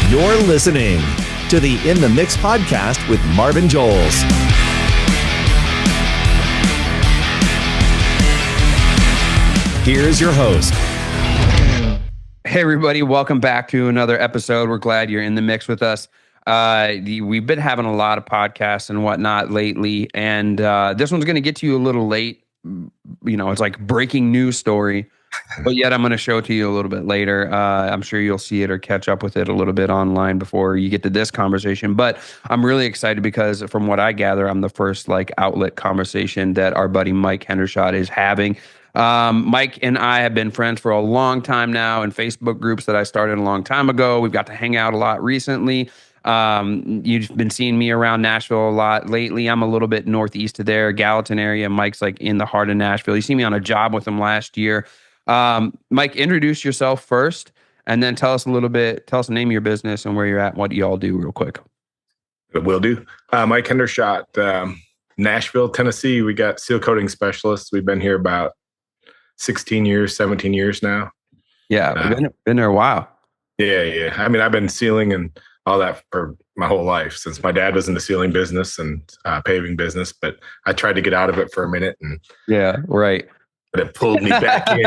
You're listening to the In the Mix podcast with Marvin Joles. Here's your host. Hey, everybody. Welcome back to another episode. We're glad you're in the mix with us. We've been having a lot of podcasts and whatnot lately, and this one's going to get to you a little late. You know, it's like breaking news story, but yet I'm going to show it to you a little bit later. I'm sure you'll see it or catch up with it a little bit online before you get to this conversation. But I'm really excited because from what I gather, I'm the first like outlet conversation that our buddy Mike Hendershot is having. Mike and I have been friends for a long time now in Facebook groups that I started a long time ago. We've got to hang out a lot recently. You've been seeing me around Nashville a lot lately. I'm a little bit northeast of there, Gallatin area. Mike's like in the heart of Nashville. You see me on a job with him last year. Mike, introduce yourself first and then tell us the name of your business and where you're at and what you all do real quick. Will do. Mike Hendershot, Nashville, Tennessee. We got seal coating specialists. We've been here about 17 years now. Yeah, we've been there a while. Yeah. I mean, I've been sealing and all that for my whole life since my dad was in the sealing business and paving business, but I tried to get out of it for a minute. And yeah, right. But it pulled me back in.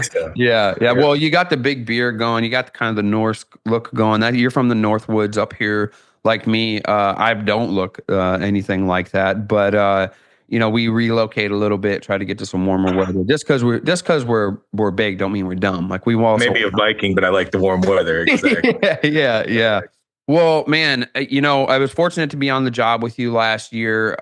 So, yeah. Well, you got the big beard going. You got kind of the Norse look going. That you're from the Northwoods up here, like me. I don't look anything like that, but we relocate a little bit, try to get to some warmer weather. Just because we're big, don't mean we're dumb. Like we also maybe a Viking, but I like the warm weather. Exactly. yeah. Well, man, I was fortunate to be on the job with you last year.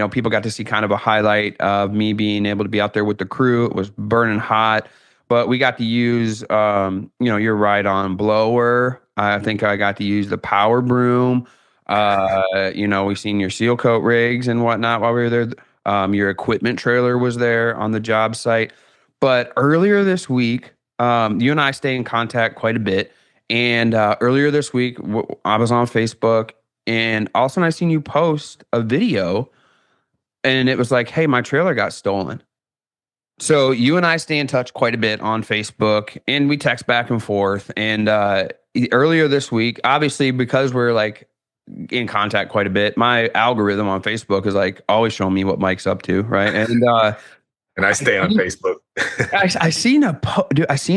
People got to see kind of a highlight of me being able to be out there with the crew. It was burning hot, but we got to use, your ride-on blower. I think I got to use the power broom. We've seen your seal coat rigs and whatnot while we were there. Your equipment trailer was there on the job site. But earlier this week, you and I stay in contact quite a bit. And earlier this week, I was on Facebook, and all of a sudden I seen you post a video, and it was like, hey, my trailer got stolen. So you and I stay in touch quite a bit on Facebook, and we text back and forth. And earlier this week, obviously, because we're like in contact quite a bit, my algorithm on Facebook is like always showing me what Mike's up to, right? And and I stay on Facebook. I seen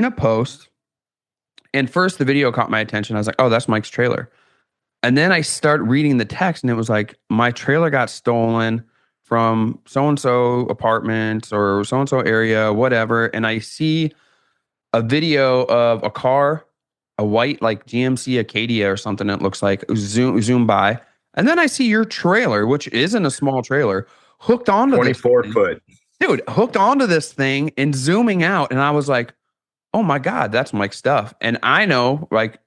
a post. And first, the video caught my attention. I was like, oh, that's Mike's trailer. And then I start reading the text, and it was like, my trailer got stolen from so-and-so apartments or so-and-so area, whatever. And I see a video of a car, a white like GMC Acadia or something it looks like, zoom by. And then I see your trailer, which isn't a small trailer, hooked onto 24 foot. Dude, hooked onto this thing and zooming out. And I was like, oh my God, that's Mike's stuff. And I know like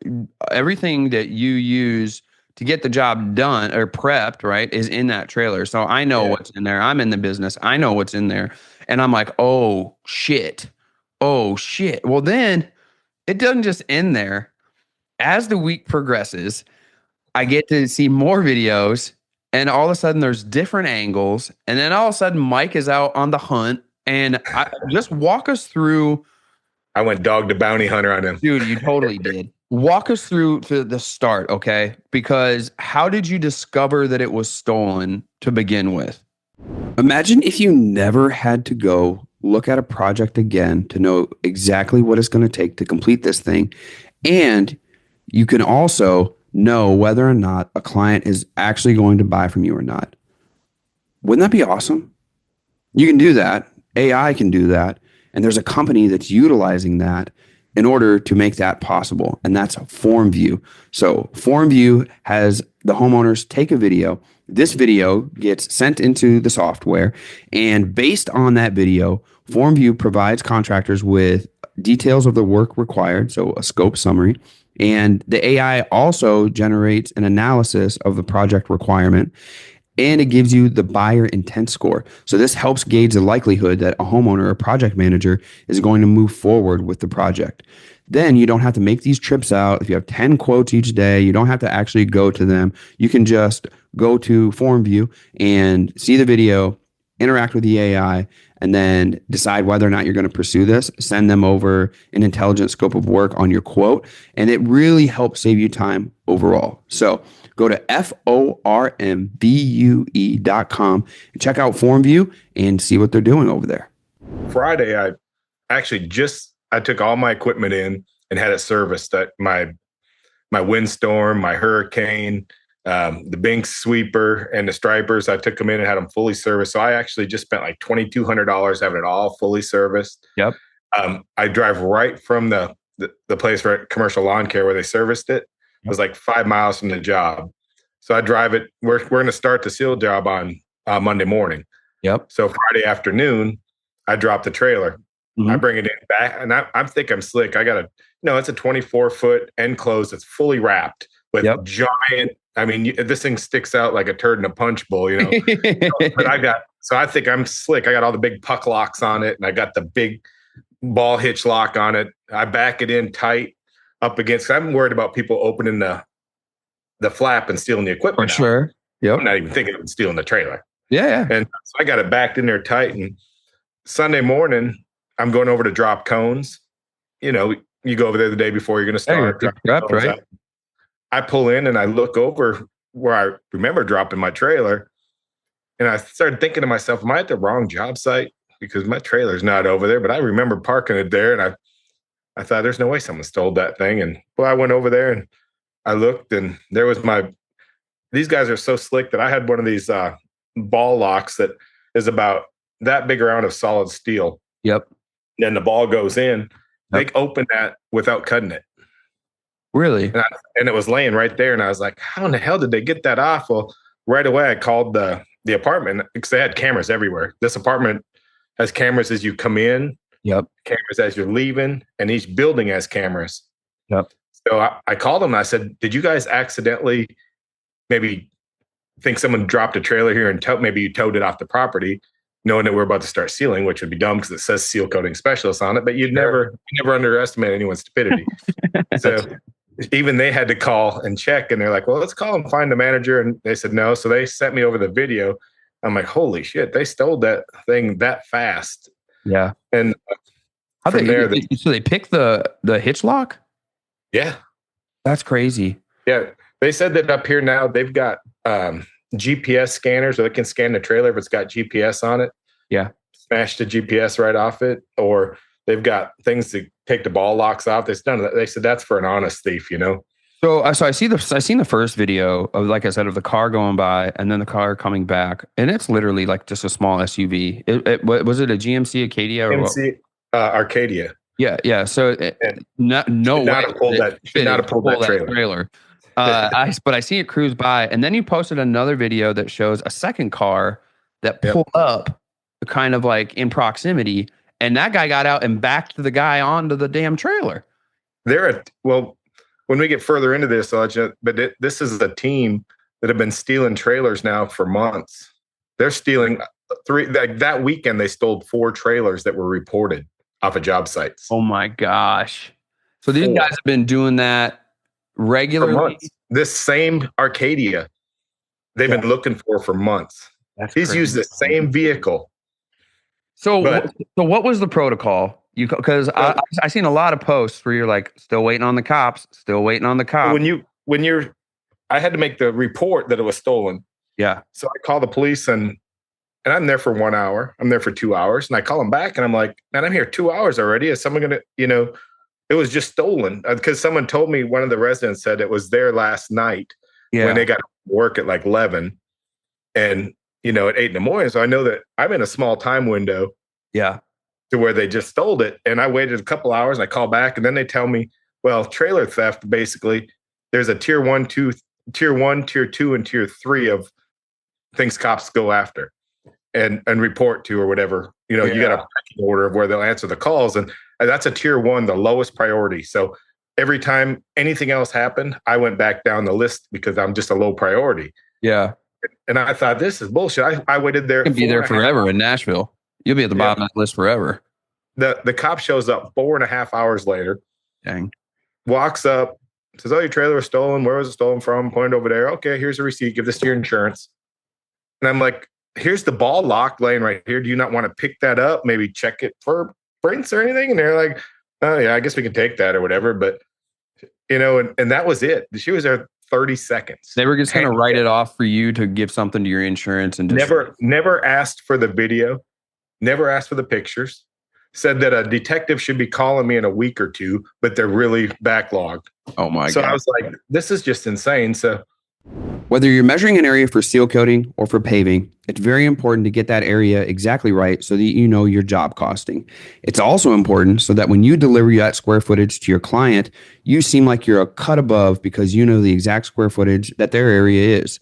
everything that you use to get the job done or prepped, right, is in that trailer. So I know what's in there. I'm in the business. I know what's in there. And I'm like, oh shit. Well, then it doesn't just end there. As the week progresses, I get to see more videos, and all of a sudden there's different angles. And then all of a sudden Mike is out on the hunt, and just walk us through. I went dog to bounty hunter on him. Dude, you totally did. Walk us through to the start, okay? Because how did you discover that it was stolen to begin with? Imagine if you never had to go look at a project again to know exactly what it's going to take to complete this thing. And you can also know whether or not a client is actually going to buy from you or not. Wouldn't that be awesome? You can do that. AI can do that. And there's a company that's utilizing that in order to make that possible. And that's FormView. So FormView has the homeowners take a video. This video gets sent into the software. And based on that video, FormView provides contractors with details of the work required. So a scope summary. And the AI also generates an analysis of the project requirement. And it gives you the buyer intent score. So this helps gauge the likelihood that a homeowner or project manager is going to move forward with the project. Then you don't have to make these trips out. If you have 10 quotes each day, you don't have to actually go to them. You can just go to FormView and see the video, interact with the AI, and then decide whether or not you're going to pursue this. Send them over an intelligent scope of work on your quote, and it really helps save you time overall. So go to formvue.com and check out FormView and see what they're doing over there. Friday, I took all my equipment in and had it serviced. That my windstorm, my hurricane, the Binks sweeper, and the stripers. I took them in and had them fully serviced. So I actually just spent like $2,200 having it all fully serviced. Yep. I drive right from the place for commercial lawn care where they serviced it. It was like 5 miles from the job. So I drive it. We're going to start the seal job on Monday morning. Yep. So Friday afternoon, I drop the trailer. Mm-hmm. I bring it in back, and I think I'm slick. I got it's a 24-foot enclosed. It's fully wrapped with giant. I mean, this thing sticks out like a turd in a punch bowl, But I think I'm slick. I got all the big puck locks on it, and I got the big ball hitch lock on it. I back it in tight up against. I'm worried about people opening the flap and stealing the equipment. For sure. Yep. I'm not even thinking of stealing the trailer. Yeah. And so I got it backed in there tight. And Sunday morning, I'm going over to drop cones. You go over there the day before you're going to start. Right? I pull in and I look over where I remember dropping my trailer. And I started thinking to myself, am I at the wrong job site? Because my trailer's not over there. But I remember parking it there. And I thought, there's no way someone stole that thing. And I went over there and I looked, and there was these guys are so slick that I had one of these ball locks that is about that big around of solid steel. Yep. Then the ball goes in. They open that without cutting it. Really? And it was laying right there. And I was like, how in the hell did they get that off? Well, right away, I called the apartment because they had cameras everywhere. This apartment has cameras as you come in. Yep. Cameras as you're leaving. And each building has cameras. Yep. So I called them and I said, did you guys accidentally maybe think someone dropped a trailer here and maybe you towed it off the property, knowing that we're about to start sealing, which would be dumb because it says seal coating specialist on it, but you never underestimate anyone's stupidity. So even they had to call and check, and they're like, well, let's call and find the manager. And they said no. So they sent me over the video. I'm like, holy shit, they stole that thing that fast. Yeah. And so they picked the hitch lock? Yeah. That's crazy. Yeah. They said that up here now they've got GPS scanners, or they can scan the trailer if it's got GPS on it. Yeah. Smash the GPS right off it. Or they've got things to take the ball locks off. They said that's for an honest thief, So I seen the first video of, like I said, of the car going by and then the car coming back, and it's literally like just a small SUV. Was it a GMC Acadia or GMC, what? Arcadia. Yeah. So not have pulled that trailer. But I see it cruise by, and then you posted another video that shows a second car that pulled up, kind of like in proximity, and that guy got out and backed the guy onto the damn trailer. When we get further into this, this is a team that have been stealing trailers now for months. They're stealing that weekend. They stole 4 trailers that were reported off of job sites. Oh my gosh! So these guys have been doing that regularly. This same Arcadia, they've been looking for months. He's used the same vehicle. So what was the protocol? Because I seen a lot of posts where you're like, still waiting on the cops. I had to make the report that it was stolen. Yeah. So I call the police and I'm there for 1 hour. I'm there for 2 hours, and I call them back and I'm like, man, I'm here 2 hours already. Is someone gonna, it was just stolen because someone told me, one of the residents said it was there last night when they got to work at like 11 and, at 8 a.m. So I know that I'm in a small time window. Yeah. To where they just stole it. And I waited a couple hours and I call back, and then they tell me, well, trailer theft, basically there's a tier 1, tier 2, and tier 3 of things cops go after and report to or whatever. You got a pecking order of where they'll answer the calls. And that's a tier 1, the lowest priority. So every time anything else happened, I went back down the list because I'm just a low priority. Yeah. And I thought, this is bullshit. I waited there. You can be there forever in Nashville. You'll be at the bottom of the list forever. The cop shows up 4.5 hours later. Dang. Walks up, says, oh, your trailer was stolen. Where was it stolen from? Pointed over there. Okay, here's a receipt. Give this to your insurance. And I'm like, here's the ball lock laying right here. Do you not want to pick that up? Maybe check it for prints or anything? And they're like, oh yeah, I guess we can take that or whatever. But and that was it. She was there 30 seconds. They were just going to write it off for you to give something to your insurance and just never asked for the video, never asked for the pictures. Said that a detective should be calling me in a week or two, but they're really backlogged. Oh my God. So I was like, this is just insane. So whether you're measuring an area for seal coating or for paving, it's very important to get that area exactly right so that you know your job costing. It's also important so that when you deliver that square footage to your client, you seem like you're a cut above because you know the exact square footage that their area is.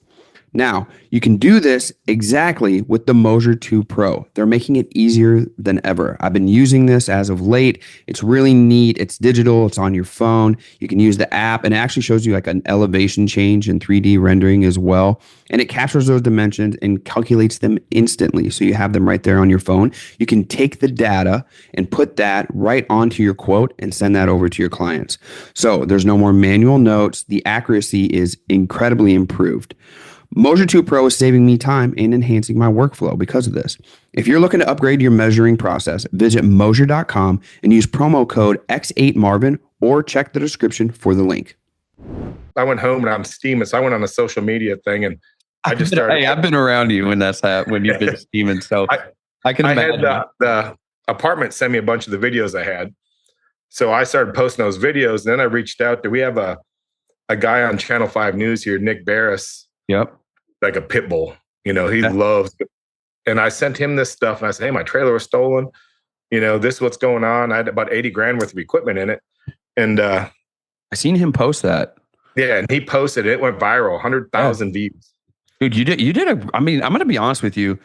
Now, you can do this exactly with the Moser 2 Pro. They're making it easier than ever. I've been using this as of late. It's really neat. It's digital. It's on your phone. You can use the app, and it actually shows you like an elevation change in 3D rendering as well. And it captures those dimensions and calculates them instantly. So you have them right there on your phone. You can take the data and put that right onto your quote and send that over to your clients. So there's no more manual notes. The accuracy is incredibly improved. Moser 2 Pro is saving me time and enhancing my workflow because of this. If you're looking to upgrade your measuring process, visit Moser.com and use promo code X8Marvin or check the description for the link. I went home and I'm steaming. So I went on a social media thing and I just started. Hey, I've been around you when that's happened, when you've been steaming. So I can imagine. I had the apartment send me a bunch of the videos I had. So I started posting those videos. And then I reached out. We have a guy on Channel 5 News here, Nick Barris. Yep. Like a pit bull, he loves it. And I sent him this stuff and I said, hey, my trailer was stolen. This is what's going on. I had about 80 grand worth of equipment in it. And I seen him post that. Yeah. And he posted it. It went viral, 100,000 views. Dude, you did I mean, I'm going to be honest with you.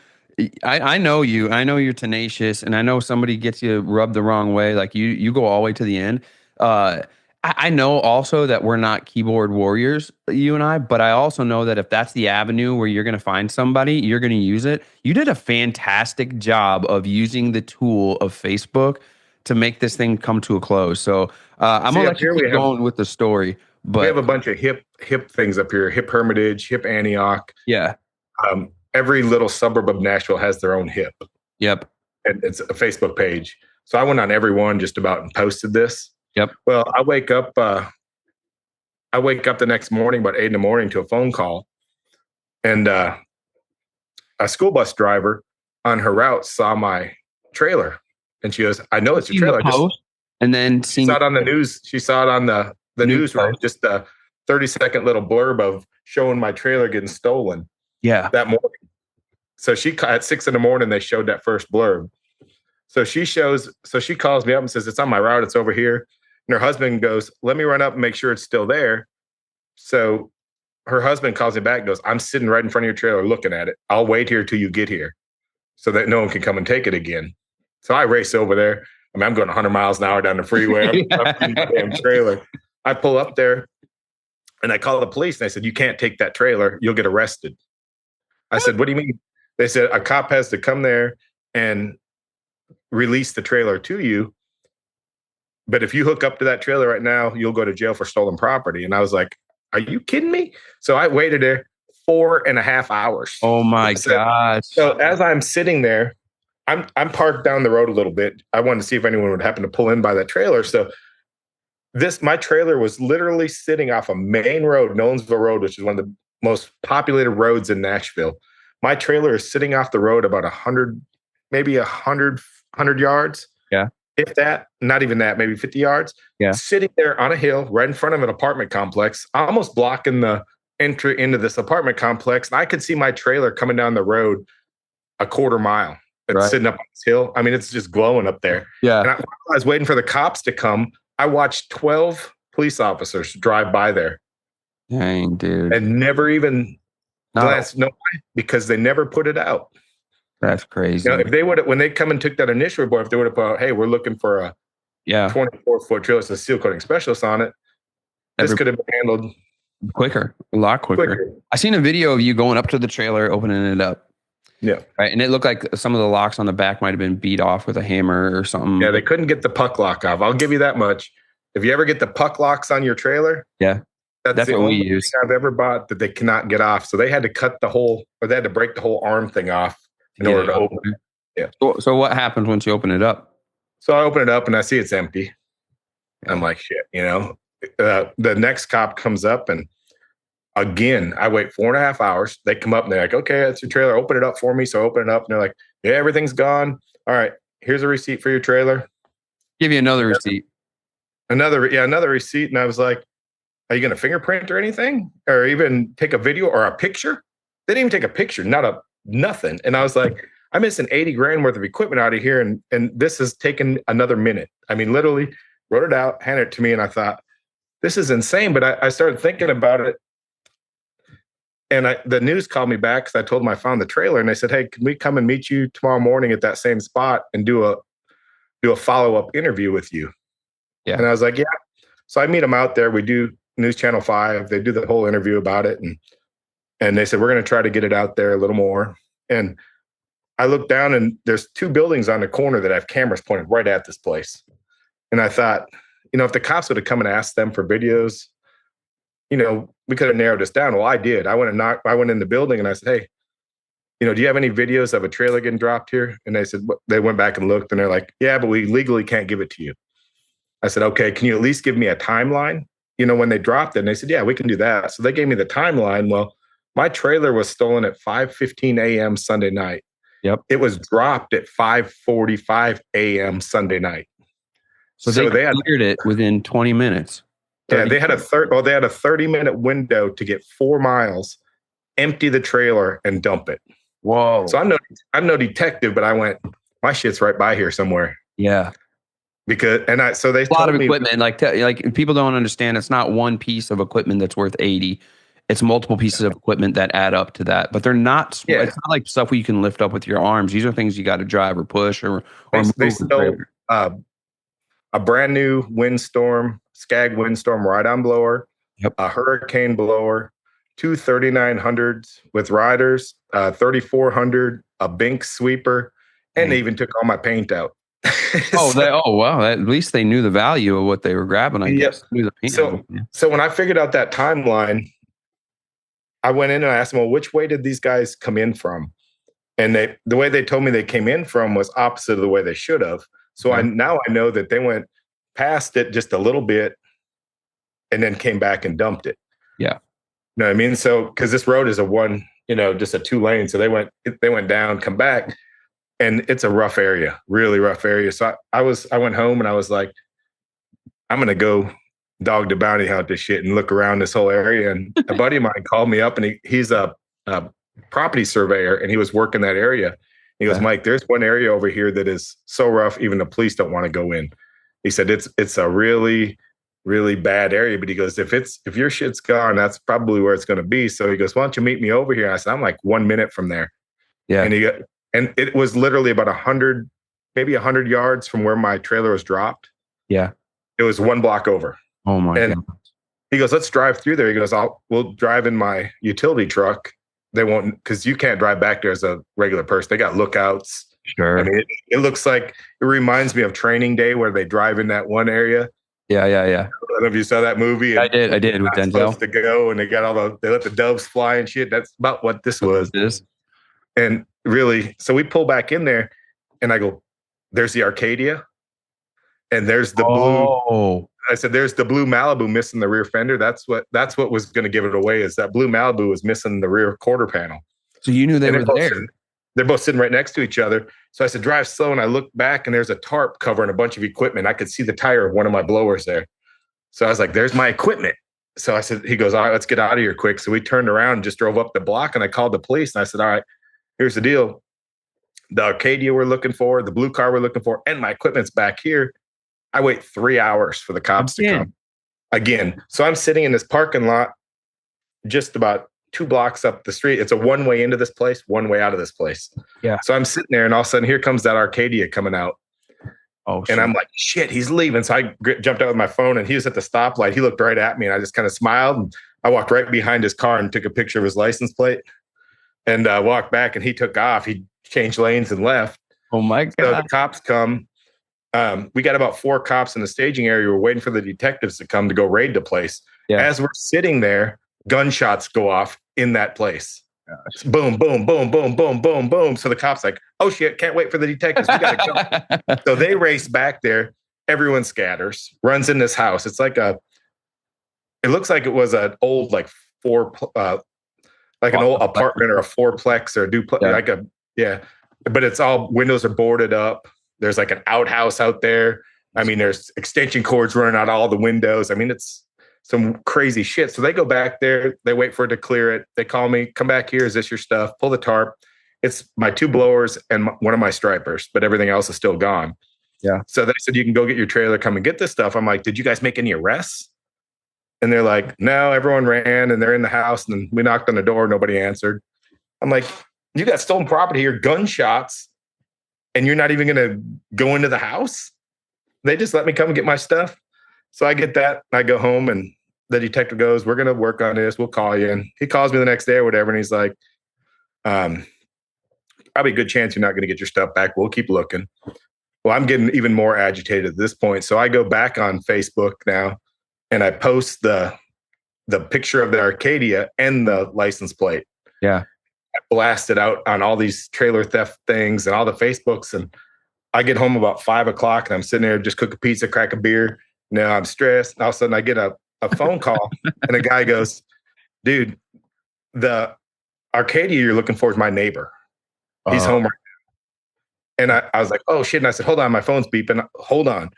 I know you. I know you're tenacious, and I know somebody gets you rubbed the wrong way. Like you go all the way to the end. I know also that we're not keyboard warriors, you and I, but I also know that if that's the avenue where you're going to find somebody, you're going to use it. You did a fantastic job of using the tool of Facebook to make this thing come to a close. So I'm going to let you keep going with the story. But we have a bunch of hip things up here, Hip Hermitage, Hip Antioch. Yeah. Every little suburb of Nashville has their own hip. Yep. And it's a Facebook page. So I went on every one just about and posted this. Yep. Well, I wake up the next morning, about 8 a.m. to a phone call. And a school bus driver on her route saw my trailer. And she goes, I know it's your trailer. And then she saw it on the news. She saw it on the news, right? Just a 30-second little blurb of showing my trailer getting stolen. Yeah. That morning. So at 6 a.m, they showed that first blurb. So she calls me up and says, it's on my route. It's over here. And her husband goes, let me run up and make sure it's still there. So her husband calls me back and goes, I'm sitting right in front of your trailer looking at it. I'll wait here till you get here so that no one can come and take it again. So I race over there. I mean, I'm going 100 miles an hour down the freeway. I'm in the damn trailer. I pull up there and I call the police and I said, you can't take that trailer. You'll get arrested. I said, what do you mean? They said, a cop has to come there and release the trailer to you. But if you hook up to that trailer right now, you'll go to jail for stolen property. And I was like, are you kidding me? So I waited there 4.5 hours. Oh my gosh. So as I'm sitting there, I'm parked down the road a little bit. I wanted to see if anyone would happen to pull in by that trailer. So my trailer was literally sitting off a main road, Nolensville Road, which is one of the most populated roads in Nashville. My trailer is sitting off the road about 100 yards. Yeah. If that, not even that, maybe 50 yards. Yeah. Sitting there on a hill right in front of an apartment complex, almost blocking the entry into this apartment complex. And I could see my trailer coming down the road a quarter mile. It's sitting up on this hill. I mean, it's just glowing up there. Yeah. And I was waiting for the cops to come. I watched 12 police officers drive by there. Dang, dude. And never even glanced, because they never put it out. That's crazy. If they would have, when they come and took that initial report, if they would have put, hey, we're looking for a 24-foot trailer with a seal coating specialist on it, this could have been handled quicker, a lot quicker. I seen a video of you going up to the trailer, opening it up. Yeah. Right. And it looked like some of the locks on the back might have been beat off with a hammer or something. Yeah, they couldn't get the puck lock off. I'll give you that much. If you ever get the puck locks on your trailer, that's That's the what we only use. thing I've ever bought that they cannot get off. So they had to cut the whole, or they had to break the whole arm thing off in Get order it to out. open it. Yeah. So what happens once you open it up? So I open it up and I see it's empty. Yeah. I'm like, shit, the next cop comes up and again, I wait 4.5 hours. They come up and they're like, okay, that's your trailer. Open it up for me. So I open it up and they're like, yeah, everything's gone. All right, here's a receipt for your trailer. Give you another receipt. Another receipt. And I was like, are you going to fingerprint or anything? Or even take a video or a picture? They didn't even take a picture, nothing. And I was like, I'm missing 80 grand worth of equipment out of here. And this has taken another minute. I mean, literally wrote it out, handed it to me. And I thought, this is insane. But I started thinking about it. And the news called me back because I told them I found the trailer. And they said, hey, can we come and meet you tomorrow morning at that same spot and do a follow-up interview with you? Yeah. And I was like, yeah. So I meet them out there. We do News Channel 5. They do the whole interview about it. And they said, we're going to try to get it out there a little more. And I looked down and there's 2 buildings on the corner that have cameras pointed right at this place. And I thought, if the cops would have come and asked them for videos, we could have narrowed this down. Well, I did. I went in the building and I said, hey, do you have any videos of a trailer getting dropped here? And they said, they went back and looked and they're like, yeah, but we legally can't give it to you. I said, okay, can you at least give me a timeline? When they dropped it. And they said, yeah, we can do that. So they gave me the timeline. Well, my trailer was stolen at 5:15 a.m. Sunday night. Yep. It was dropped at 5:45 a.m. Sunday night. So they cleared it within 20 minutes. Yeah, they had a 30-minute window to get 4 miles, empty the trailer, and dump it. Whoa! So I'm no detective, but I went, my shit's right by here somewhere. Yeah. Because so they a lot of equipment, like people don't understand. It's not one piece of equipment that's worth 80. It's multiple pieces of equipment that add up to that. But they're not. Yeah. It's not like stuff where you can lift up with your arms. These are things you got to drive or push or move. They stole a brand new windstorm, Skag windstorm ride-on blower, a hurricane blower, 2 3900s with riders, 3400, a Bink sweeper, and they even took all my paint out. Wow! At least they knew the value of what they were grabbing. I guess. Knew the paint. So when I figured out that timeline, I went in and I asked them, well, which way did these guys come in from? And the way they told me they came in from was opposite of the way they should have. So I know that they went past it just a little bit and then came back and dumped it. Yeah. You know what I mean? So, because this road is just a 2 lane. So they went down, come back, and it's a rough area, really rough area. So I went home and I was like, I'm going to go dog to bounty hunt this shit and look around this whole area. And a buddy of mine called me up and he's a property surveyor and he was working that area. He goes, Mike, there's one area over here that is so rough, even the police don't want to go in. He said, it's a really, really bad area. But he goes, if your shit's gone, that's probably where it's going to be. So he goes, why don't you meet me over here? And I said, I'm like 1 minute from there. Yeah. And it was literally about 100 yards from where my trailer was dropped. Yeah. It was 1 block over. Oh my God. He goes, let's drive through there. He goes, we'll drive in my utility truck. They won't, because you can't drive back there as a regular person. They got lookouts. Sure. I mean, it looks like, it reminds me of Training Day where they drive in that one area. Yeah. I don't know if you saw that movie. I did with Denzel. Supposed to go, and they got they let the doves fly and shit. That's about what this was. And really, so we pull back in there, and I go, there's the Arcadia, and there's the blue. I said, there's the blue Malibu missing the rear fender. That's what was going to give it away, is that blue Malibu was missing the rear quarter panel. So you knew they were there. They're both sitting right next to each other. So I said, drive slow. And I looked back and there's a tarp covering a bunch of equipment. I could see the tire of one of my blowers there. So I was like, there's my equipment. So I said, he goes, all right, let's get out of here quick. So we turned around and just drove up the block, and I called the police and I said, all right, here's the deal. The Arcadia we're looking for, the blue car we're looking for, and my equipment's back here. I wait 3 hours for the cops to come again. So I'm sitting in this parking lot just about 2 blocks up the street. It's a one-way into this place, one way out of this place. Yeah. So I'm sitting there, and all of a sudden, here comes that Arcadia coming out. Oh, shit. And I'm like, shit, he's leaving. So I jumped out with my phone, and he was at the stoplight. He looked right at me, and I just kind of smiled. And I walked right behind his car and took a picture of his license plate, and walked back, and he took off. He changed lanes and left. Oh my God. So the cops come. We got about 4 cops in the staging area. We're waiting for the detectives to come to go raid the place. Yeah. As we're sitting there, gunshots go off in that place. Gosh. Boom, boom, boom, boom, boom, boom, boom. So the cop's like, oh shit, can't wait for the detectives. We gotta go. So they race back there. Everyone scatters, runs in this house. It's like it looks like it was an old like an old apartment or a fourplex or a duplex, but it's all windows are boarded up. There's like an outhouse out there. I mean, there's extension cords running out all the windows. I mean, it's some crazy shit. So they go back there, they wait for it to clear it. They call me, come back here. Is this your stuff? Pull the tarp. It's my 2 blowers and one of my stripers, but everything else is still gone. Yeah. So they said, you can go get your trailer, come and get this stuff. I'm like, did you guys make any arrests? And they're like, no, everyone ran and they're in the house. And we knocked on the door. Nobody answered. I'm like, you got stolen property here, gunshots, and you're not even going to go into the house? They just let me come and get my stuff. So I get that. I go home and the detective goes, we're going to work on this. We'll call you. And he calls me the next day or whatever. And he's like, probably a good chance you're not going to get your stuff back. We'll keep looking. Well, I'm getting even more agitated at this point. So I go back on Facebook now and I post the picture of the Arcadia and the license plate. Yeah. I blast it out on all these trailer theft things and all the Facebooks. And I get home about 5:00 and I'm sitting there, just cook a pizza, crack a beer. Now I'm stressed. And all of a sudden I get a phone call and a guy goes, dude, the Arcadia you're looking for is my neighbor. He's home right now. And I was like, oh shit. And I said, hold on, my phone's beeping. Hold on.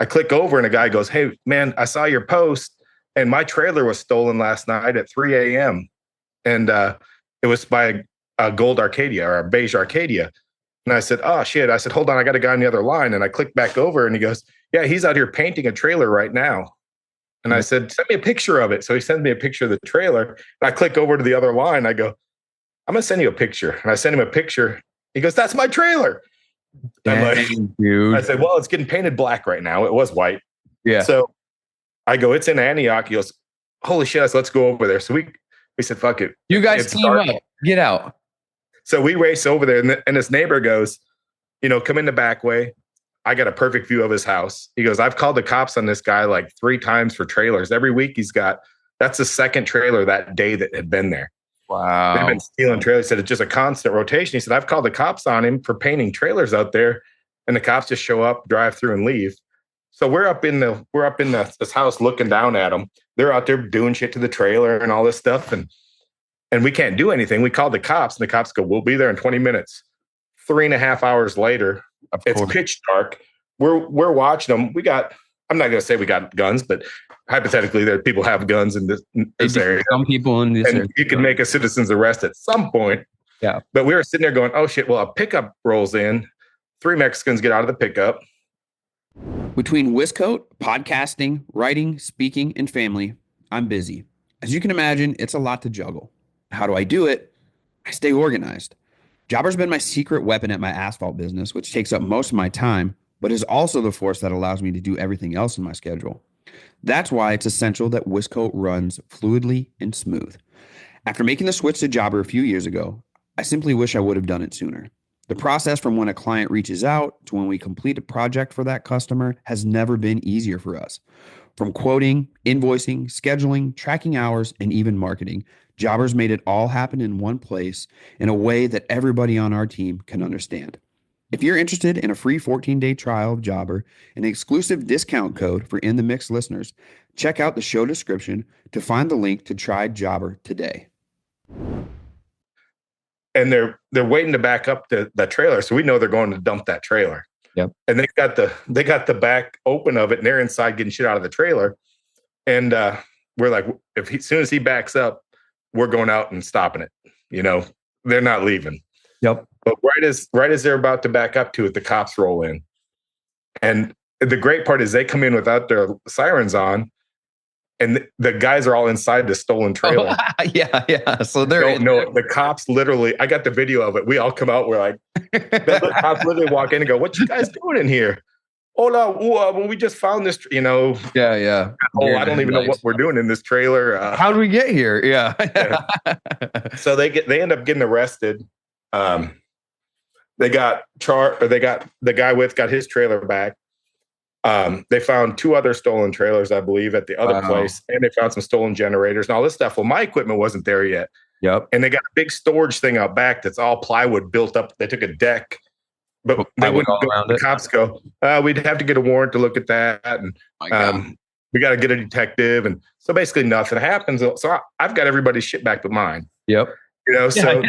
I click over and a guy goes, hey man, I saw your post and my trailer was stolen last night at 3 a.m. And it was by a gold Arcadia or a beige Arcadia. And I said, oh shit. I said, hold on, I got a guy on the other line. And I clicked back over and he goes, yeah, he's out here painting a trailer right now. And I said, send me a picture of it. So he sends me a picture of the trailer. And I click over to the other line. I go, I'm going to send you a picture. And I send him a picture. He goes, that's my trailer. Dang, I'm like, dude. I said, well, it's getting painted black right now. It was white. Yeah. So I go, it's in Antioch. He goes, holy shit, let's go over there. So we said, fuck it. You guys team up. Get out. So we race over there and this neighbor goes, come in the back way. I got a perfect view of his house. He goes, I've called the cops on this guy like 3 times for trailers. Every week that's the second trailer that day that had been there. Wow. They've been stealing trailers. He said, it's just a constant rotation. He said, I've called the cops on him for painting trailers out there. And the cops just show up, drive through and leave. So we're up in this house looking down at them. They're out there doing shit to the trailer and all this stuff. And we can't do anything. We called the cops and the cops go, we'll be there in 20 minutes. 3.5 hours later, it's pitch dark. We're watching them. I'm not going to say we got guns, but hypothetically, there people have guns in this area. Some people in this area. You can make a citizen's arrest at some point. Yeah. But we were sitting there going, oh shit, well, a pickup rolls in. 3 Mexicans get out of the pickup. Between Wiscoat, podcasting, writing, speaking, and family, I'm busy. As you can imagine, it's a lot to juggle. How do I do it? I stay organized. Jobber's been my secret weapon at my asphalt business, which takes up most of my time, but is also the force that allows me to do everything else in my schedule. That's why it's essential that Wiscoat runs fluidly and smooth. After making the switch to Jobber a few years ago, I simply wish I would have done it sooner. The process from when a client reaches out to when we complete a project for that customer has never been easier for us. From quoting, invoicing, scheduling, tracking hours, and even marketing, Jobber's made it all happen in one place in a way that everybody on our team can understand. If you're interested in a free 14-day trial of Jobber and an exclusive discount code for In the Mix listeners, check out the show description to find the link to try Jobber today. And they're waiting to back up the trailer, so we know they're going to dump that trailer. Yep. And they got the back open of it, and they're inside getting shit out of the trailer. And we're like, as soon as he backs up, we're going out and stopping it. They're not leaving. Yep. But right as they're about to back up to it, the cops roll in. And the great part is they come in without their sirens on, and the guys are all inside the stolen trailer. Oh, yeah. So they're no. The cops literally, I got the video of it. We all come out. We're like, the cops literally walk in and go, "What you guys doing in here?" Oh no, well, we just found this. Yeah. Oh, I don't even know what we're doing in this trailer. How did we get here? Yeah. So they end up getting arrested. They got the guy got his trailer back. They found 2 other stolen trailers, I believe, at the other place, and they found some stolen generators and all this stuff. Well, my equipment wasn't there yet. Yep. And they got a big storage thing out back that's all plywood built up. They took a deck, but they wouldn't go. The cops go, we'd have to get a warrant to look at that. And we got to get a detective. And so basically nothing happens. So I've got everybody's shit back but mine. Yep. So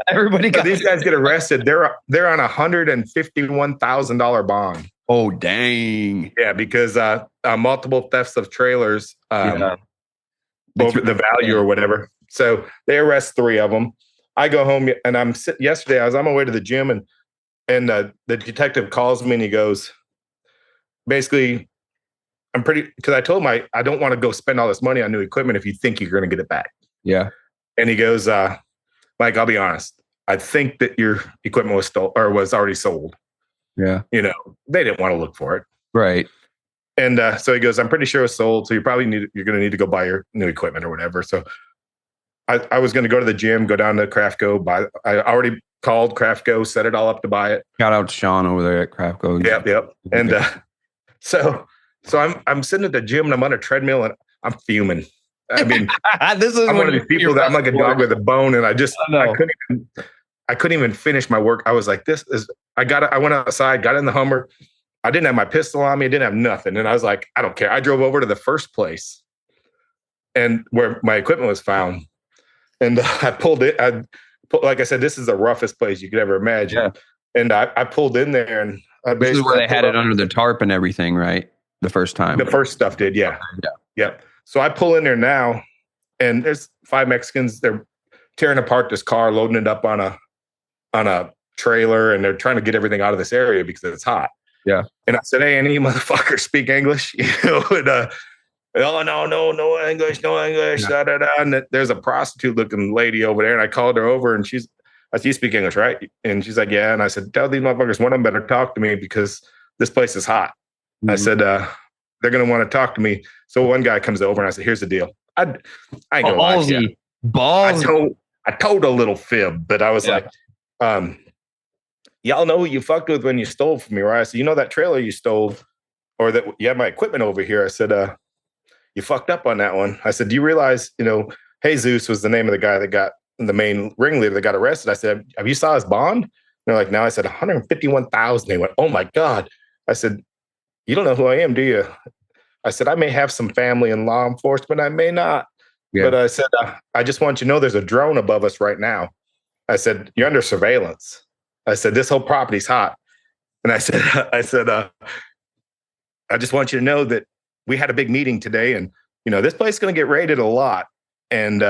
everybody these guys get arrested. They're on $151,000 bond. Oh, dang. Yeah, because multiple thefts of trailers over the value or whatever. So they arrest 3 of them. I go home and I'm sitting yesterday. I was on my way to the gym and the detective calls me and he goes, basically, because I told him I don't want to go spend all this money on new equipment if you think you're going to get it back. Yeah. And he goes, Mike, I'll be honest. I think that your equipment was stolen or was already sold. Yeah. They didn't want to look for it. Right. And so he goes, I'm pretty sure it's sold. So you're going to need to go buy your new equipment or whatever. So I was going to go to the gym, go down to Craftco, I already called Craftco, set it all up to buy it. Shout out to Sean over there at Craftco. Yep. And so I'm sitting at the gym and I'm on a treadmill and I'm fuming. I mean, I'm one of these people that I'm like a dog with a bone, and I couldn't even finish my work. I was like, I went outside, got in the Hummer. I didn't have my pistol on me. I didn't have nothing. And I was like, I don't care. I drove over to the first place and where my equipment was found. And I pulled it. Like I said, this is the roughest place you could ever imagine. Yeah. And I pulled in there and this is where they had it under the tarp and everything, right? The first time. The first stuff did. Yeah. Yep. So I pull in there now, and there's 5 Mexicans. They're tearing apart this car, loading it up on a trailer, and they're trying to get everything out of this area because it's hot. Yeah. And I said, hey, any motherfuckers speak English? Oh, no English. Da, da, da. And there's a prostitute-looking lady over there, and I called her over, and I said, you speak English, right? And she's like, yeah. And I said, tell these motherfuckers one of them better talk to me because this place is hot. Mm-hmm. I said, they're going to want to talk to me. So one guy comes over and I said, here's the deal. I ain't going to lie to you. I told a little fib, but I was like, y'all know who you fucked with when you stole from me, right? I said, that trailer you stole or that you have my equipment over here. I said, you fucked up on that one. I said, do you realize, Jesus was the name of the guy that got the main ringleader that got arrested. I said, have you saw his bond? And they're like, no. I said, 151,000. They went, oh my God. I said, you don't know who I am, do you? I said, I may have some family in law enforcement. I may not. Yeah. But I said, I just want you to know there's a drone above us right now. I said, you're under surveillance. I said, this whole property's hot. And I said, I just want you to know that we had a big meeting today and, this place is going to get raided a lot. And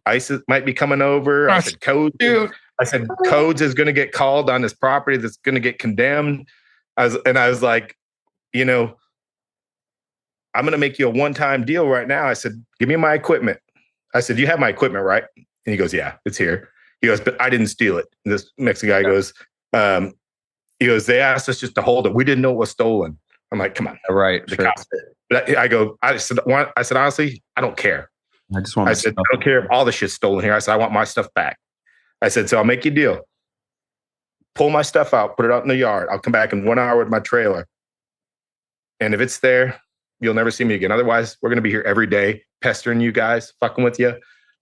ICE might be coming over. I said, Codes is going to get called on this property that's going to get condemned. I was like, I'm going to make you a one-time deal right now. I said, give me my equipment. I said, you have my equipment, right? And he goes, yeah, it's here. He goes, but I didn't steal it. And this Mexican guy goes, they asked us just to hold it. We didn't know it was stolen. I'm like, come on. Right. The cops did. But I said, honestly, I don't care. I don't care if all the shit's stolen here. I said, I want my stuff back. I said, so I'll make you a deal. Pull my stuff out, put it out in the yard. I'll come back in 1 hour with my trailer. And if it's there, you'll never see me again. Otherwise, we're going to be here every day, pestering you guys, fucking with you.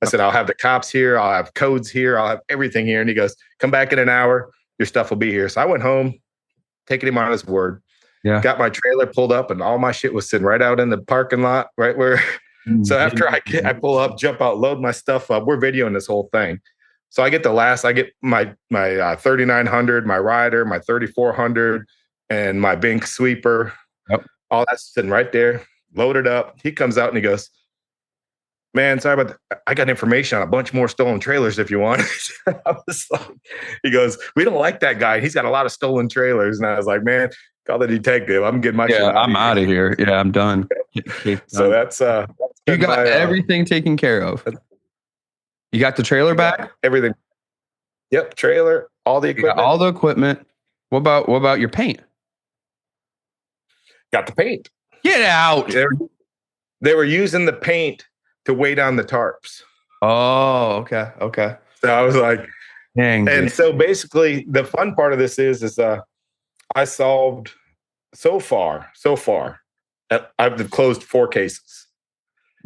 I said, I'll have the cops here. I'll have codes here. I'll have everything here. And he goes, come back in an hour. Your stuff will be here. So I went home, taking him on his word. Yeah. Got my trailer pulled up and all my shit was sitting right out in the parking lot, right where. So after I pull up, jump out, load my stuff up, we're videoing this whole thing. So I get my 3900, my rider, my 3400, and my Bink sweeper. Yep. All that's sitting right there, loaded up. He comes out and he goes, man, sorry about that. I got information on a bunch more stolen trailers if you want. I was like, he goes, we don't like that guy. He's got a lot of stolen trailers. And I was like, man, call the detective. I'm getting my shit out. I'm out of here. Yeah, I'm done. So that's you got everything taken care of. You got the trailer back? Everything. Yep, trailer, all the equipment. All the equipment. What about your paint? Got the paint. Get out. They were using the paint to weigh down the tarps. Oh, okay. So I was like, dang. And so basically the fun part of this is I solved so far, I've closed 4 cases.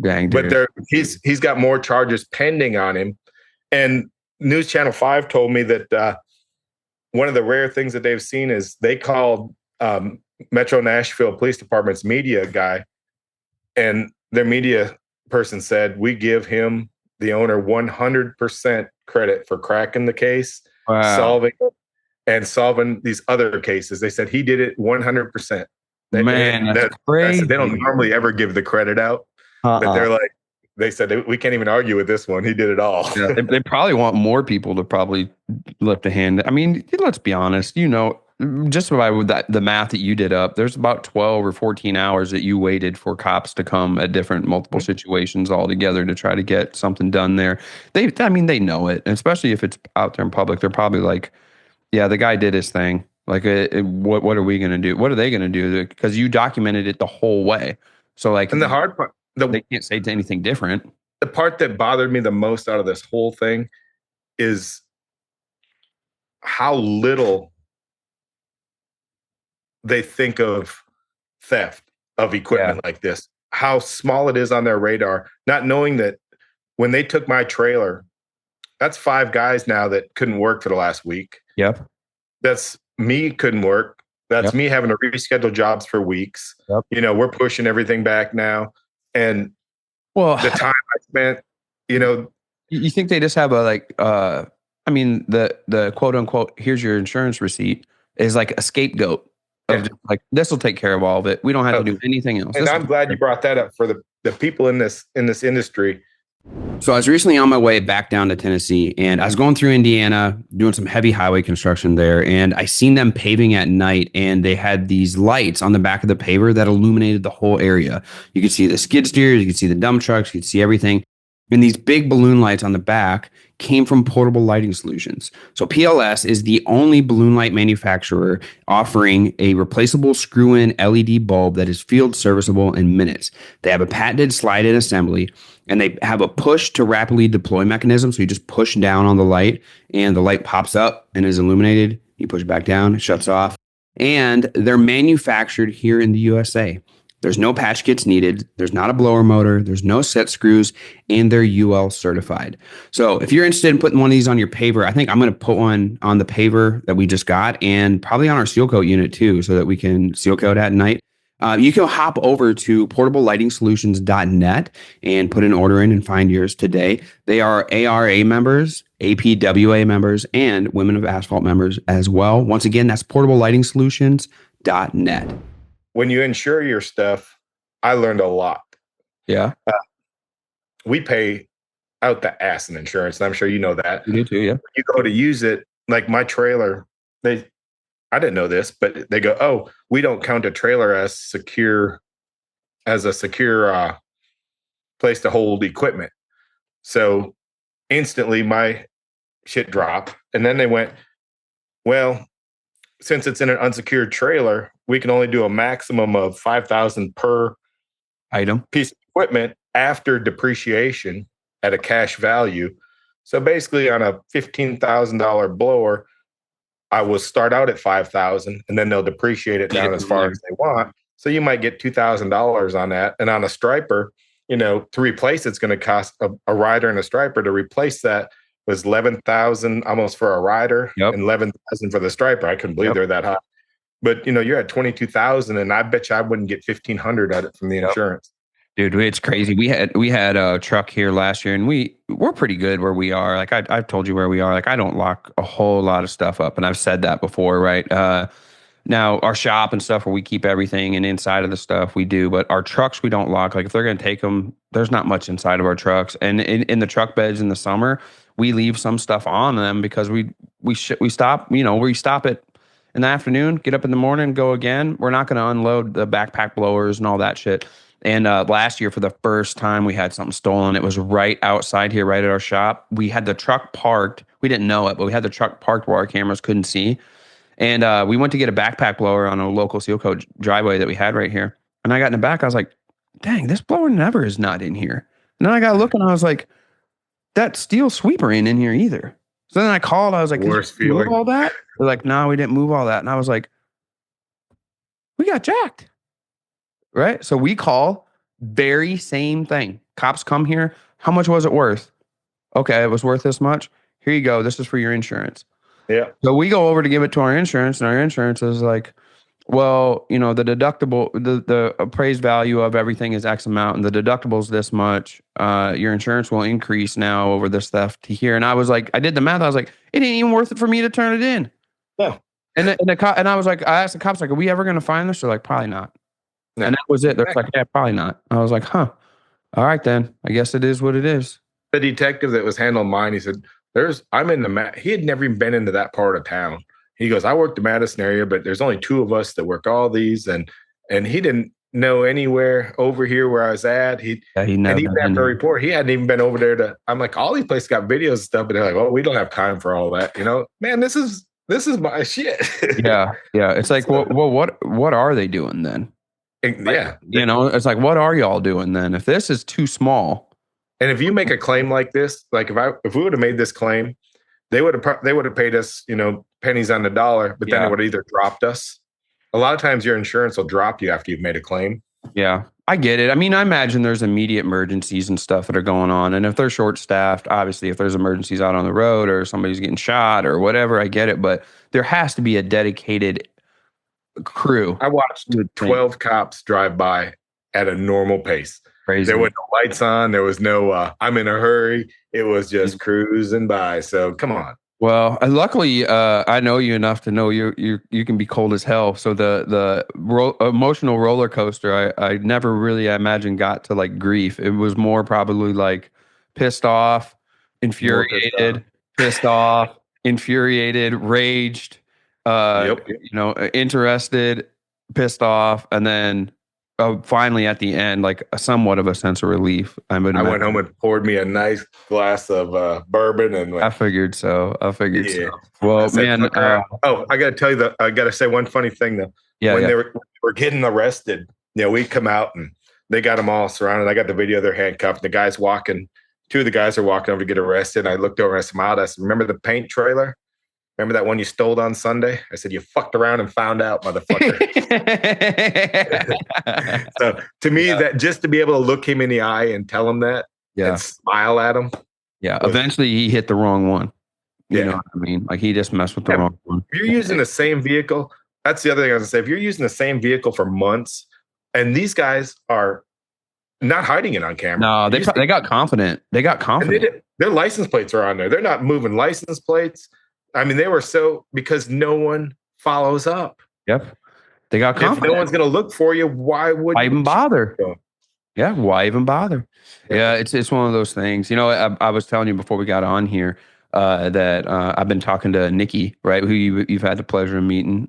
Dang, But dude. he's got more charges pending on him. And News Channel 5 told me that one of the rare things that they've seen is they called Metro Nashville Police Department's media guy, and their media person said, we give him, the owner, 100% credit for cracking the case, Wow. solving it, and solving these other cases. They said he did it 100%. Man, that's I said they don't crazy. normally ever give the credit out, but Uh-uh. they're like, they said we can't even argue with this one. He did it all. Yeah, they probably want more people to probably lift a hand. I mean, let's be honest. Just by with the math that you did up, there's about 12 or 14 hours that you waited for cops to come at different multiple situations all together to try to get something done there. I mean, they know it, and especially if it's out there in public. They're probably like, yeah, the guy did his thing. Like, what are we going to do? What are they going to do? Because you documented it the whole way. So, like, And the hard part, they can't say anything different. the part that bothered me the most out of this whole thing is how little they think of theft of equipment like this, how small it is on their radar, not knowing that when they took my trailer, that's 5 guys now that couldn't work for the last week. Yep. That's me couldn't work. That's me having to reschedule jobs for weeks. Yep. We're pushing everything back now. And Well, the time I spent, you think they just have I mean, the quote unquote, here's your insurance receipt is like a scapegoat of just like, this will take care of all of it. We don't have to do anything else. And I'm glad you brought that up for the people in this industry. So I was recently on my way back down to Tennessee, and I was going through Indiana doing some heavy highway construction there, and I seen them paving at night, and they had these lights on the back of the paver that illuminated the whole area. You could see the skid steers, you could see the dump trucks, you could see everything. And these big balloon lights on the back came from Portable Lighting Solutions. So PLS is the only balloon light manufacturer offering a replaceable screw-in LED bulb that is field serviceable in minutes. They have a patented slide-in assembly, and they have a push to rapidly deploy mechanism. So you just push down on the light and the light pops up and is illuminated. You push back down, it shuts off. And they're manufactured here in the USA. There's no patch kits needed. There's not a blower motor. There's no set screws, and they're UL certified. So if you're interested in putting one of these on your paver, I think I'm going to put one on the paver that we just got and probably on our seal coat unit too, so that we can seal coat at night. You can hop over to portablelightingsolutions.net and put an order in and find yours today. They are ARA members, APWA members, and Women of Asphalt members as well. Once again, that's portablelightingsolutions.net. When you insure your stuff, I learned a lot. Yeah. We pay out the ass in insurance, and I'm sure you know that. You do too, yeah. You go to use it, like my trailer, I didn't know this, but they go, oh, we don't count a trailer as a secure place to hold equipment. So instantly my shit dropped. And then they went, well, since it's in an unsecured trailer, we can only do a maximum of $5,000 per item piece of equipment after depreciation at a cash value. So basically on a $15,000 blower, I will start out at $5,000 and then they'll depreciate it down as far as they want. So you might get $2,000 on that. And on a striper, to replace it's going to cost a rider and a striper to replace that was $11,000 almost for a rider and $11,000 for the striper. I couldn't believe they're that high. But you're at $22,000, and I bet you I wouldn't get $1,500 at it from the insurance. Dude, it's crazy. We had a truck here last year, and we're pretty good where we are. Like I've told you where we are. Like I don't lock a whole lot of stuff up, and I've said that before, right? Now our shop and stuff where we keep everything, and inside of the stuff we do, but our trucks we don't lock. Like if they're going to take them, there's not much inside of our trucks. And in the truck beds in the summer, we leave some stuff on them because we stop. We stop it in the afternoon, get up in the morning, go again. We're not going to unload the backpack blowers and all that shit. And last year, for the first time, we had something stolen. It was right outside here, right at our shop. We had the truck parked. We didn't know it, but we had the truck parked where our cameras couldn't see. And we went to get a backpack blower on a local seal coat driveway that we had right here. And I got in the back. I was like, dang, this blower never is not in here. And then I got looking. I was like, that steel sweeper ain't in here either. So then I called. I was like, worst feeling. Move all that? They're like, no, we didn't move all that. And I was like, We got jacked. Right? So we call, very same thing. Cops come here. How much was it worth? Okay, it was worth this much. Here you go. This is for your insurance. Yeah. So we go over to give it to our insurance, and our insurance is like, well, the deductible, the appraised value of everything is X amount, and the deductible is this much. Your insurance will increase now over this theft to here. And I was like, I did the math. I was like, it ain't even worth it for me to turn it in. No. And I was like, I asked the cops, like, are we ever going to find this? They're like, probably not. No. And that was it. They're like, yeah, probably not. I was like, huh. All right, then. I guess it is what it is. The detective that was handling mine, he said, he had never even been into that part of town. He goes, I work the Madison area, but there's only 2 of us that work all these. And he didn't know anywhere over here where I was at. He even after a report, he hadn't even been over there I'm like, all these places got videos and stuff, but they're like, well, we don't have time for all that. Man, this is my shit. Yeah. It's like, well, what are they doing then? Yeah. It's like, what are y'all doing then? If this is too small. And if you make a claim like this, like if we would have made this claim, they would have paid us, pennies on the dollar, but then it would have either dropped us. A lot of times your insurance will drop you after you've made a claim. Yeah, I get it. I mean, I imagine there's immediate emergencies and stuff that are going on. And if they're short staffed, obviously if there's emergencies out on the road or somebody's getting shot or whatever, I get it. But there has to be a dedicated crew. I watched 12 cops drive by at a normal pace. Crazy. There were no lights on. There was no, I'm in a hurry. It was just cruising by. So come on. Well, luckily, I know you enough to know you can be cold as hell. So the emotional roller coaster, I never really, I imagine, got to like grief. It was more probably like pissed off, infuriated, pissed off, infuriated, raged, interested, pissed off, and then finally at the end, like somewhat of a sense of relief. I went home and poured me a nice glass of bourbon, and I figured so. Well, man. I got to tell you I got to say one funny thing though. Yeah. When they were getting arrested, we come out and they got them all surrounded. I got the video of their handcuffed. The guys walking. 2 of the guys are walking over to get arrested. I looked over and I smiled. I said, "Remember the paint trailer? Remember that one you stole on Sunday?" I said, "You fucked around and found out, motherfucker." So to me, that just to be able to look him in the eye and tell him that and smile at him. Yeah. Eventually he hit the wrong one. You know what I mean? Like he just messed with the wrong one. If you're using the same vehicle, that's the other thing I was gonna say. If you're using the same vehicle for months, and these guys are not hiding it on camera. No, they got confident. Their license plates are on there. They're not moving license plates. I mean, they were because no one follows up. Yep. They got confident. If no one's going to look for you, why even bother? Yeah. Why even bother? Yeah. It's one of those things, I was telling you before we got on here, that, I've been talking to Nikki, right? Who you've had the pleasure of meeting,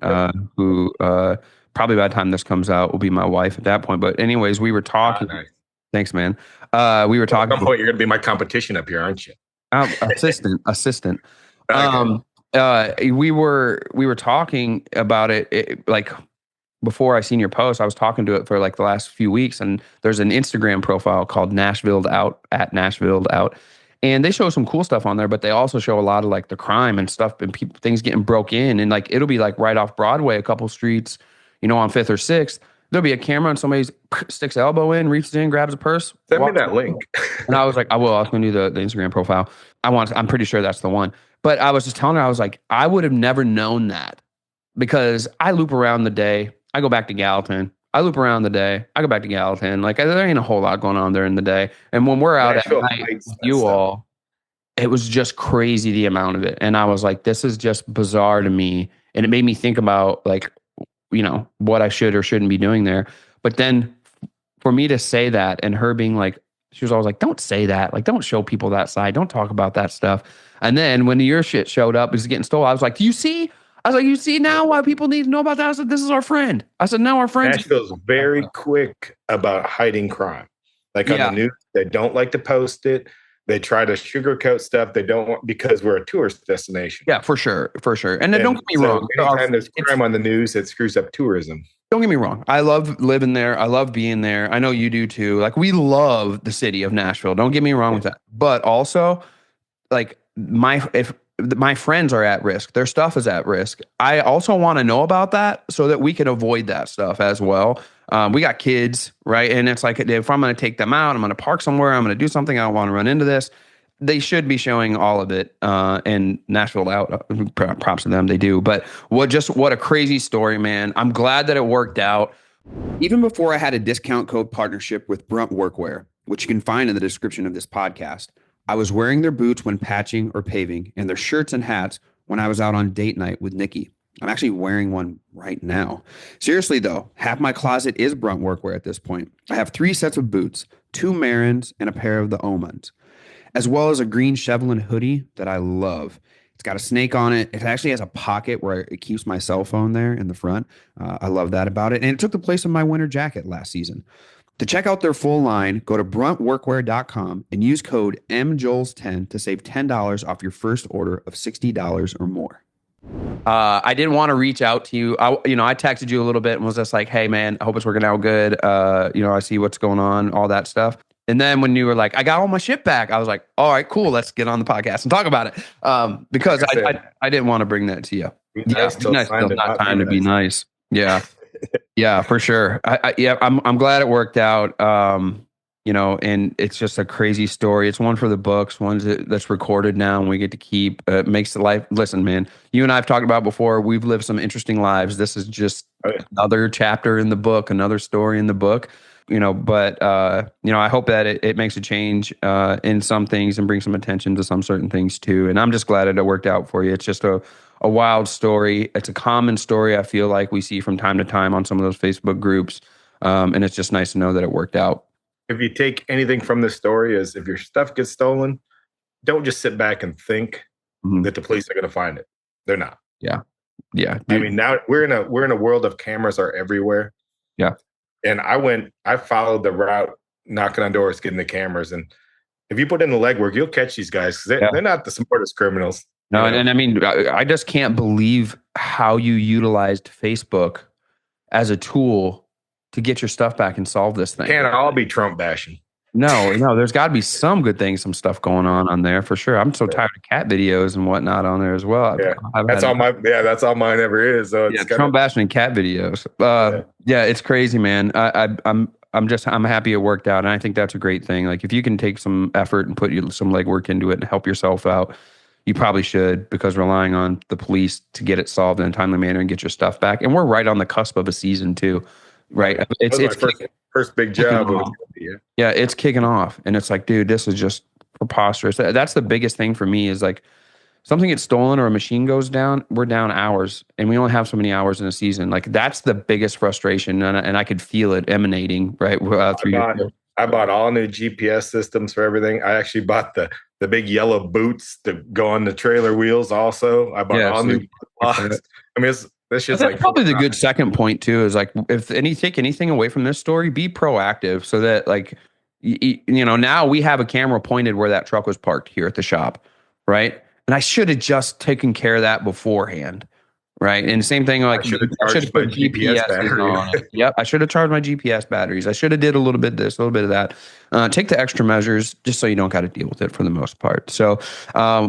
who, probably by the time this comes out will be my wife at that point. But anyways, we were talking. Nice. Thanks, man. We were talking. At some point, you're going to be my competition up here, aren't you? Assistant. Okay. We were talking about it like before I seen your post. I was talking to it for like the last few weeks, and there's an Instagram profile called Nashville Out at Nashville Out, and they show some cool stuff on there, but they also show a lot of like the crime and stuff and things getting broke in, and like it'll be like right off Broadway, a couple streets, on 5th or 6th. There'll be a camera and somebody sticks an elbow in, reaches in, grabs a purse. Send me that link. And I was like, I will. I was going to do the Instagram profile. I'm pretty sure that's the one. But I was just telling her, I was like, I would have never known that because I loop around the day. I go back to Gallatin. I loop around the day. I go back to Gallatin. Like there ain't a whole lot going on there in the day. And when we're out at night, all, it was just crazy the amount of it. And I was like, this is just bizarre to me. And it made me think about like, what I should or shouldn't be doing there. But then for me to say that and her being like, she was always like, don't say that. Like, don't show people that side. Don't talk about that stuff. And then when your shit showed up, it was getting stolen. I was like, do you see? I was like, you see now why people need to know about that? I said, this is our friend. I said, now our friend. Nashville's very quick about hiding crime. Like on the news, they don't like to post it. They try to sugarcoat stuff. They don't want because we're a tourist destination. Yeah, for sure. And then don't get me wrong. Anytime there's crime on the news, it screws up tourism. Don't get me wrong. I love living there. I love being there. I know you do too. Like we love the city of Nashville. Don't get me wrong with that. But also, like my friends are at risk. Their stuff is at risk. I also want to know about that so that we can avoid that stuff as well. We got kids, right? And it's like, if I'm going to take them out, I'm going to park somewhere, I'm going to do something, I don't want to run into this. They should be showing all of it. And Nashville out, props to them, they do. But what a crazy story, man. I'm glad that it worked out. Even before I had a discount code partnership with Brunt Workwear, which you can find in the description of this podcast, I was wearing their boots when patching or paving and their shirts and hats when I was out on date night with Nikki. I'm actually wearing one right now. Seriously though, half my closet is Brunt Workwear at this point. I have 3 sets of boots, 2 Marins, and a pair of the Omans, as well as a green Chevlin hoodie that I love. It's got a snake on it. It actually has a pocket where it keeps my cell phone there in the front. I love that about it. And it took the place of my winter jacket last season. To check out their full line, go to bruntworkwear.com and use code MJoles10 to save $10 off your first order of $60 or more. I didn't want to reach out to you. I texted you a little bit and was just like, hey man, I hope it's working out good. I see what's going on, all that stuff. And then when you were like, I got all my shit back, I was like, all right, cool. Let's get on the podcast and talk about it. Because I didn't want to bring that to you. Yeah, it's nice. Not time to be nice. Yeah. Yeah, for sure. I'm glad it worked out. And it's just a crazy story. It's one for the books, one that's recorded now and we get to keep. It makes the life. Listen, man, you and I have talked about before. We've lived some interesting lives. This is just another chapter in the book, another story in the book. But I hope that it makes a change in some things and brings some attention to some certain things too. And I'm just glad it worked out for you. It's just a wild story. It's a common story I feel like we see from time to time on some of those Facebook groups. And it's just nice to know that it worked out. If you take anything from this story, is if your stuff gets stolen, don't just sit back and think that the police are going to find it. They're not. Yeah. Yeah. I mean, now we're in a world of cameras are everywhere. Yeah. And I followed the route, knocking on doors, getting the cameras. And if you put in the legwork, you'll catch these guys because they're not the smartest criminals. No, and I mean, I just can't believe how you utilized Facebook as a tool to get your stuff back and solve this thing. Can't all be Trump bashing. No, there's got to be some good things, some stuff going on there for sure. I'm so tired of cat videos and whatnot on there as well. Yeah, that's all mine ever is. So it's Trump bashing and cat videos. It's crazy, man. I'm happy it worked out, and I think that's a great thing. Like if you can take some effort and put some legwork into it and help yourself out, you probably should, because relying on the police to get it solved in a timely manner and get your stuff back. And we're right on the cusp of a season too, right? It's first big job. Yeah, it's kicking off. And it's like, dude, this is just preposterous. That's the biggest thing for me is like something gets stolen or a machine goes down, we're down hours and we only have so many hours in a season. Like that's the biggest frustration. And I could feel it emanating right through I bought all new GPS systems for everything. I actually bought the big yellow boots to go on the trailer wheels also. I bought all new blocks. I mean, that's just like probably the good second point too, is like, if take anything away from this story, be proactive so that like, now we have a camera pointed where that truck was parked here at the shop. Right. And I should have just taken care of that beforehand. Right. And same thing, like I should have put GPS battery on it. Yep. I should have charged my GPS batteries. I should have did a little bit of this, a little bit of that. Take the extra measures just so you don't got to deal with it for the most part. So,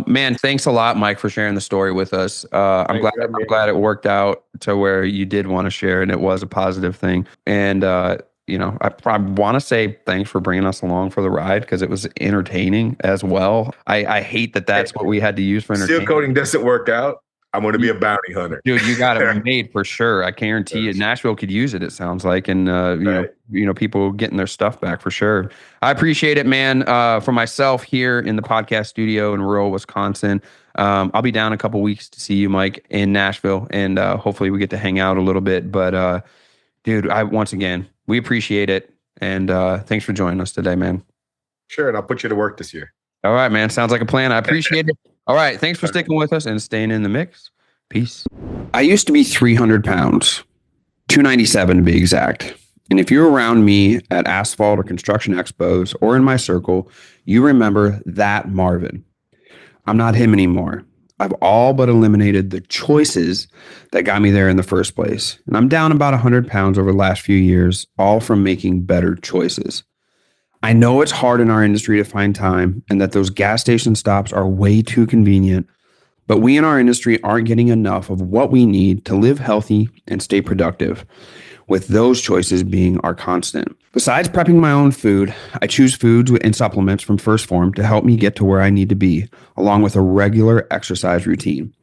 man, thanks a lot, Mike, for sharing the story with us. I'm glad it worked out to where you did want to share and it was a positive thing. And, I want to say thanks for bringing us along for the ride because it was entertaining as well. I hate that's what we had to use for entertainment. Sealcoating doesn't work out. I'm going to be a bounty hunter. Dude, you got it made for sure. I guarantee you. Nashville could use it, it sounds like. And, people getting their stuff back for sure. I appreciate it, man. For myself here in the podcast studio in rural Wisconsin, I'll be down a couple weeks to see you, Mike, in Nashville. And hopefully we get to hang out a little bit. But, dude, once again, we appreciate it. And thanks for joining us today, man. Sure. And I'll put you to work this year. All right, man. Sounds like a plan. I appreciate it. All right. Thanks for sticking with us and staying in the mix. Peace. I used to be 300 pounds, 297 to be exact. And if you're around me at asphalt or construction expos or in my circle, you remember that Marvin. I'm not him anymore. I've all but eliminated the choices that got me there in the first place. And I'm down about 100 pounds over the last few years, all from making better choices. I know it's hard in our industry to find time and that those gas station stops are way too convenient, But we in our industry aren't getting enough of what we need to live healthy and stay productive, with those choices being our constant. Besides prepping my own food, I choose foods and supplements from First Form to help me get to where I need to be, along with a regular exercise routine.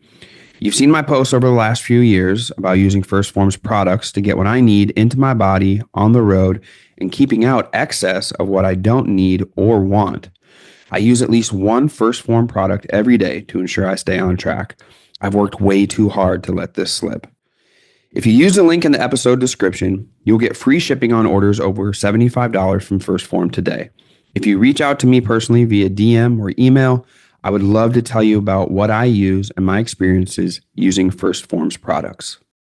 You've seen my posts over the last few years about using First Form's products to get what I need into my body on the road and keeping out excess of what I don't need or want. I use at least one First Form product every day to ensure I stay on track. I've worked way too hard to let this slip. If you use the link in the episode description, you'll get free shipping on orders over $75 from First Form today. If you reach out to me personally via DM or email, I would love to tell you about what I use and my experiences using First Form's products.